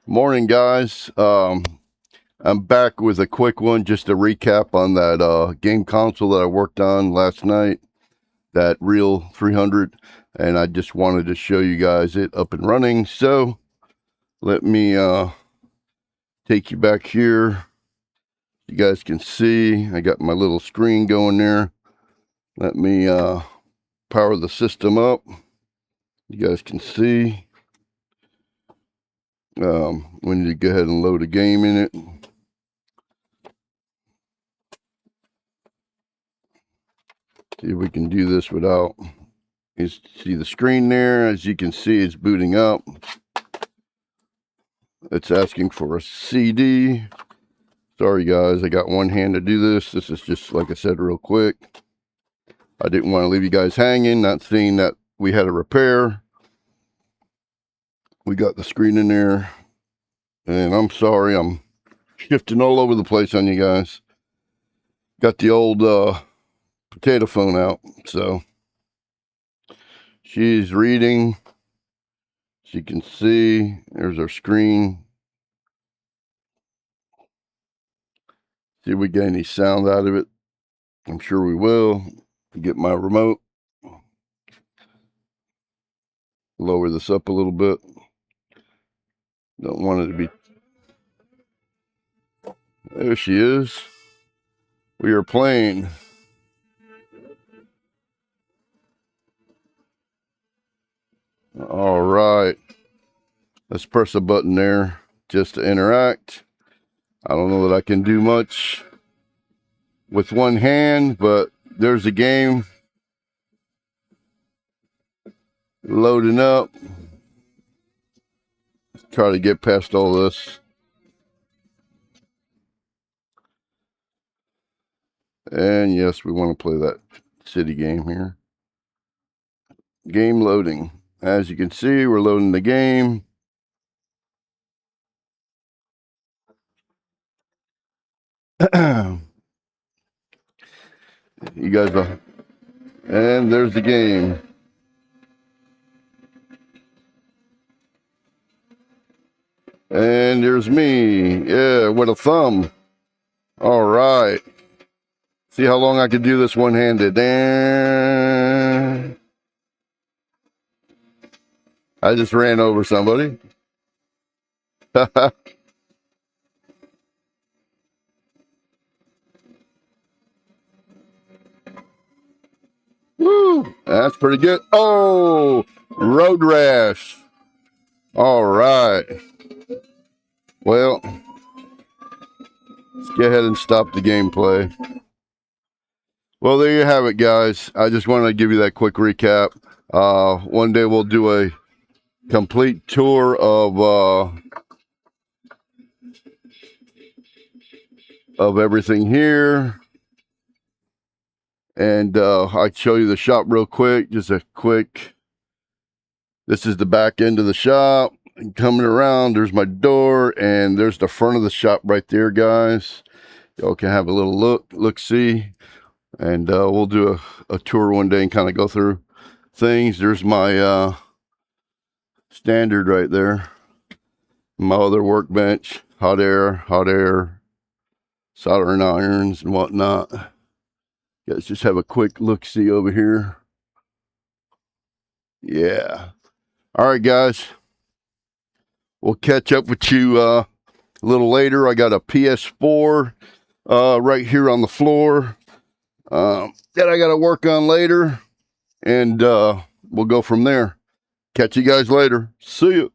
Morning, guys. I'm back with a quick one, just a recap on that game console that I worked on last night, that Real 300, and I just wanted to show you guys it up and running. So let me take you back here. You guys can see I got my little screen going there. Let me power the system up. You guys can see. We need to go ahead and load a game in it. See if we can do this without. You see the screen there. As you can see, it's booting up. It's asking for a CD. Sorry, guys. I got one hand to do this. This is just, like I said, real quick. I didn't want to leave you guys hanging, not seeing that we had a repair. We got the screen in there. And I'm sorry, I'm shifting all over the place on you guys. Got the old potato phone out. So she's reading. As you can see, there's our screen. See if we get any sound out of it. I'm sure we will. Get my remote. Lower this up a little bit. Don't want it to be. There she is. We are playing. All right. Let's press a button there just to interact. I don't know that I can do much with one hand, but there's the game loading up. Try to get past all this. And yes, we want to play that city game here. Game loading. As you can see, we're loading the game. You guys are, and there's the game. And there's me. Yeah, with a thumb. All right. See how long I can do this one-handed. And I just ran over somebody. Woo, that's pretty good. Oh, road rash. All right. Well, let's go ahead and stop the gameplay. Well, there you have it, guys. I just wanted to give you that quick recap. One day we'll do a complete tour of everything here. And I'll show you the shop real quick. Just a quick. This is the back end of the shop. And coming around, there's my door, and there's the front of the shop right there, guys. Y'all can have a little look-see. And we'll do a tour one day and kind of go through things. There's my standard right there. My other workbench, hot air, soldering irons and whatnot. Let's just have a quick look-see over here. Yeah. All right, guys. We'll catch up with you a little later. I got a PS4 right here on the floor that I got to work on later. And we'll go from there. Catch you guys later. See you.